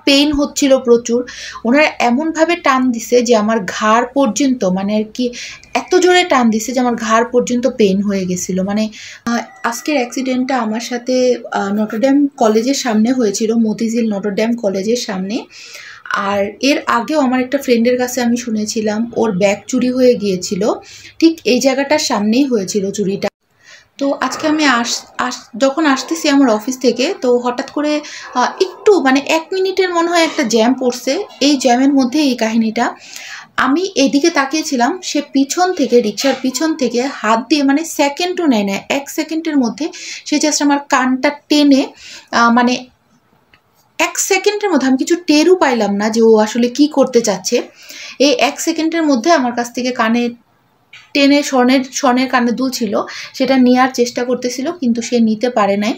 Pain হচ্ছিল প্রচুর। ওনারা এমনভাবে টান দিছে যে আমার ঘাড় পর্যন্ত, মানে আর কি এত জোরে টান দিছে যে আমার ঘাড় পর্যন্ত পেইন হয়ে গেছিলো। মানে আজকের অ্যাক্সিডেন্টটা আমার সাথে নটরডেম কলেজের সামনে হয়েছিল, মতিঝিল নটরডেম কলেজের সামনে। আর এর আগেও আমার একটা ফ্রেন্ডের কাছে আমি শুনেছিলাম ওর ব্যাগ চুরি হয়ে গিয়েছিল, ঠিক এই জায়গাটার সামনেই হয়েছিল চুরিটা। তো আজকে আমি যখন আসতেছি আমার অফিস থেকে, তো হঠাৎ করে একটু মানে 1 মিনিটের মনে হয় একটা জ্যাম পড়ছে। এই জ্যামের মধ্যে এই কাহিনীটা। আমি এদিকে তাকিয়েছিলাম, সে পিছন থেকে, রিক্সার পিছন থেকে হাত দিয়ে, মানে সেকেন্ডও নেয় না, 1 সেকেন্ডের মধ্যে সে জাস্ট আমার কানটা টেনে, মানে 1 সেকেন্ডের মধ্যে আমি কিছু টেরও পাইলাম না যে ও আসলে কি করতে চাচ্ছে। এই 1 সেকেন্ডের মধ্যে আমার কাছ থেকে কানে টেনে, স্বর্ণের কানে দুল ছিল সেটা নেওয়ার চেষ্টা করতেছিল, কিন্তু সে নিতে পারে নাই।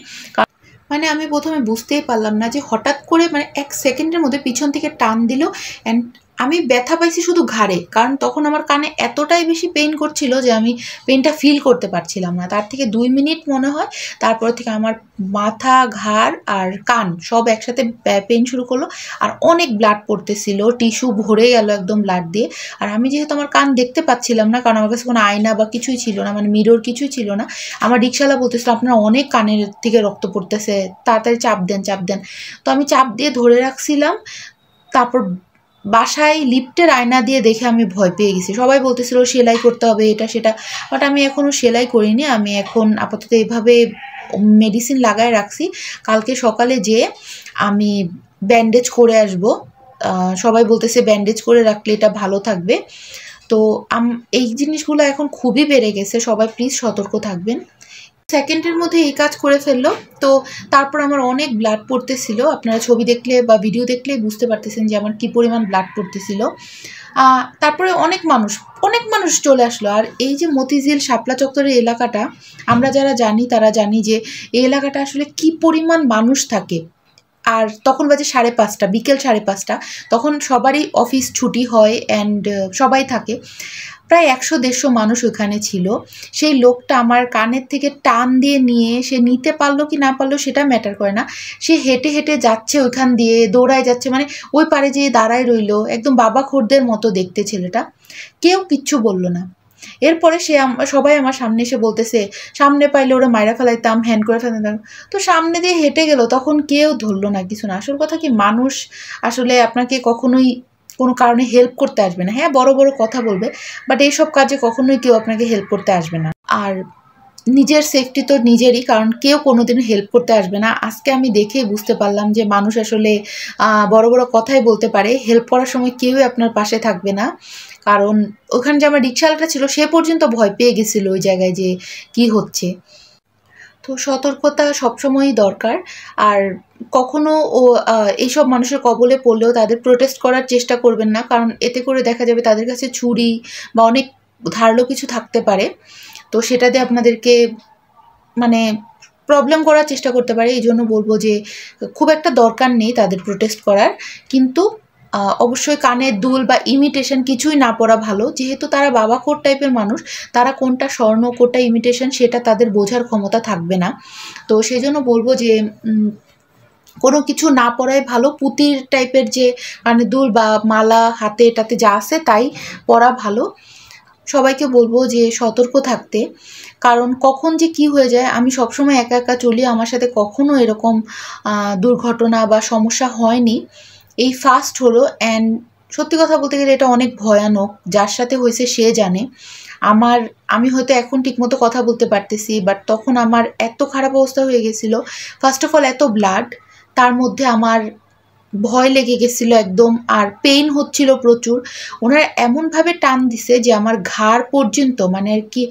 মানে আমি প্রথমে বুঝতেই পারলাম না যে হঠাৎ করে মানে 1 সেকেন্ডের মধ্যে পিছন থেকে টান দিল। অ্যান্ড আমি ব্যথা পাইছি শুধু ঘাড়ে, কারণ তখন আমার কানে এতটাই বেশি পেইন করছিল যে আমি পেইনটা ফিল করতে পারছিলাম না। তার থেকে 2 মিনিট মনে হয়, তারপর থেকে আমার মাথা, ঘাড় আর কান সব একসাথে পেইন শুরু করলো। আর অনেক ব্লাড পড়তেছিল, টিস্যু ভরে গেল একদম ব্লাড দিয়ে। আর আমি যেহেতু আমার কান দেখতে পাচ্ছিলাম না, কারণ আমার কাছে কোনো আয়না বা কিছুই ছিল না, মানে মিরর কিছুই ছিল না। আমার রিক্সাওয়ালা বলতেছিল আপনার অনেক কানের থেকে রক্ত পড়তেছে, তাড়াতাড়ি চাপ দেন। তো আমি চাপ দিয়ে ধরে রাখছিলাম। তারপর বাসায় লিফটের আয়না দিয়ে দেখে আমি ভয় পেয়ে গেছি। সবাই বলতেছিল সেলাই করতে হবে, এটা সেটা, বাট আমি এখনও সেলাই করিনি। আমি এখন আপাতত এইভাবে মেডিসিন লাগায় রাখছি। কালকে সকালে যেয়ে আমি ব্যান্ডেজ করে আসব। সবাই বলতেছে ব্যান্ডেজ করে রাখলে এটা ভালো থাকবে। তো এই জিনিসগুলো এখন খুবই বেড়ে গেছে, সবাই প্লিজ সতর্ক থাকবেন। সেকেন্ডের মধ্যে এই কাজ করে ফেললো। তো তারপর আমার অনেক ব্লাড পড়তেছিল, আপনারা ছবি দেখলে বা ভিডিও দেখলে বুঝতে পারতেছেন যে আমার কি পরিমাণ ব্লাড পড়তেছিল। তারপরে অনেক মানুষ চলে আসলো। আর এই যে মতিঝিল শাপলা চত্বরের এলাকাটা, আমরা যারা জানি তারা জানি যে এই এলাকাটা আসলে কি পরিমাণ মানুষ থাকে। আর তখন বাজে 5:30, বিকেল 5:30, তখন সবারই অফিস ছুটি হয় অ্যান্ড সবাই থাকে। প্রায় 100-150 মানুষ ওখানে ছিল। সেই লোকটা আমার কানের থেকে টান দিয়ে নিয়ে, সে নিতে পারলো কি না পারলো সেটা ম্যাটার করে না, সে হেঁটে হেঁটে যাচ্ছে ওইখান দিয়ে, দৌড়ায় যাচ্ছে, মানে ওই পারে যেয়ে দাঁড়ায় রইল, একদম বাবা খোরদের মতো দেখতে ছেলেটা। কেউ কিচ্ছু বলল না। এরপরে সবাই আমার সামনে এসে বলতেছে সামনে পাইলে ওরা মাইরা ফেলাইতাম, হ্যান করে ফেলাইতাম। তো সামনে দিয়ে হেঁটে গেল, তখন কেউ ধরলো না, কিছু না। আসল কথা কি, মানুষ আসলে আপনাকে কখনোই কোনো কারণে হেল্প করতে আসবে না। হ্যাঁ, বড় বড় কথা বলবে, বাট এইসব কাজে কখনোই কেউ আপনাকে হেল্প করতে আসবে না। আর নিজের সেফটি তো নিজেরই, কারণ কেউ কোনোদিন হেল্প করতে আসবে না। আজকে আমি দেখে বুঝতে পারলাম যে মানুষ আসলে বড় বড় কথাই বলতে পারে, হেল্প করার সময় কেউই আপনার পাশে থাকবে না। কারণ ওখানে যে আমার রিক্সাওয়ালাটা ছিল, সে পর্যন্ত ভয় পেয়ে গেছিল ওই জায়গায় যে কি হচ্ছে। তো সতর্কতা সবসময়ই দরকার। আর কখনো এইসব মানুষের কবলে পড়লেও তাদের প্রোটেস্ট করার চেষ্টা করবেন না, কারণ এতে করে দেখা যাবে তাদের কাছে ছুরি বা অনেক ধারালো কিছু থাকতে পারে। তো সেটা দিয়ে আপনাদেরকে মানে প্রবলেম করার চেষ্টা করতে পারে। এই জন্য বলবো যে খুব একটা দরকার নেই তাদের প্রোটেস্ট করার, কিন্তু অবশ্যই কানের দুল বা ইমিটেশন কিছুই না পরা ভালো। যেহেতু তারা বাবাখোর টাইপের মানুষ, তারা কোনটা স্বর্ণ কোনটা ইমিটেশন সেটা তাদের বোঝার ক্ষমতা থাকবে না। তো সেই জন্য বলবো যে কোনো কিছু না পরাই ভালো। পুঁতির টাইপের যে কানের দুল বা মালা হাতে এটাতে যা আছে তাই পরা ভালো। সবাইকে বলবো যে সতর্ক থাকতে, কারণ কখন যে কি হয়ে যায়। আমি সবসময় একা একা চলি, আমার সাথে কখনো এরকম দুর্ঘটনা বা সমস্যা হয়নি, এই ফার্স্ট হলো। অ্যান্ড সত্যি কথা বলতে গেলে এটা অনেক ভয়ানক, যার সাথে হয়েছে সে জানে। আমি হয়তো এখন ঠিকমতো কথা বলতে পারতেছি, বাট তখন আমার এত খারাপ অবস্থা হয়ে গেছিলো। ফার্স্ট অফ অল এত ব্লাড, তার মধ্যে আমার ভয় লেগে গেছিলো একদম, আর পেইন হচ্ছিল প্রচুর। ওনারা এমনভাবে টান দিছে যে আমার ঘাড় পর্যন্ত, মানে আর কি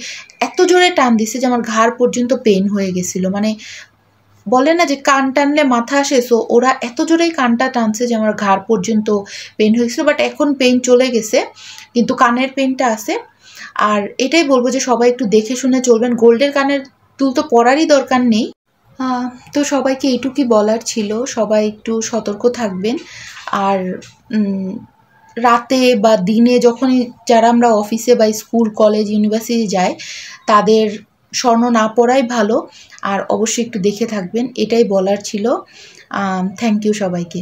এত জোরে টান দিছে যে আমার ঘাড় পর্যন্ত পেইন হয়ে গেছিলো। মানে বলে না যে কান টানলে মাথা আসে, সো ওরা এত জোরেই কানটা টানছে যে আমার ঘাড় পর্যন্ত পেইন হয়েছিল। বাট এখন পেইন চলে গেছে, কিন্তু কানের পেইনটা আছে। আর এটাই বলবো যে সবাই একটু দেখে শুনে চলবেন। গোল্ডের কানের দুল তো পরারই দরকার নেই। তো সবাইকে এইটুকুই বলার ছিল, সবাই একটু সতর্ক থাকবেন। আর রাতে বা দিনে যখনই যারা আমরা অফিসে বা স্কুল কলেজ ইউনিভার্সিটি যাই, তাদের স্বর্ণ না পরাই ভালো। আর অবশ্যই একটু দেখে থাকবেন, এটাই বলার ছিল। থ্যাংক ইউ সবাইকে।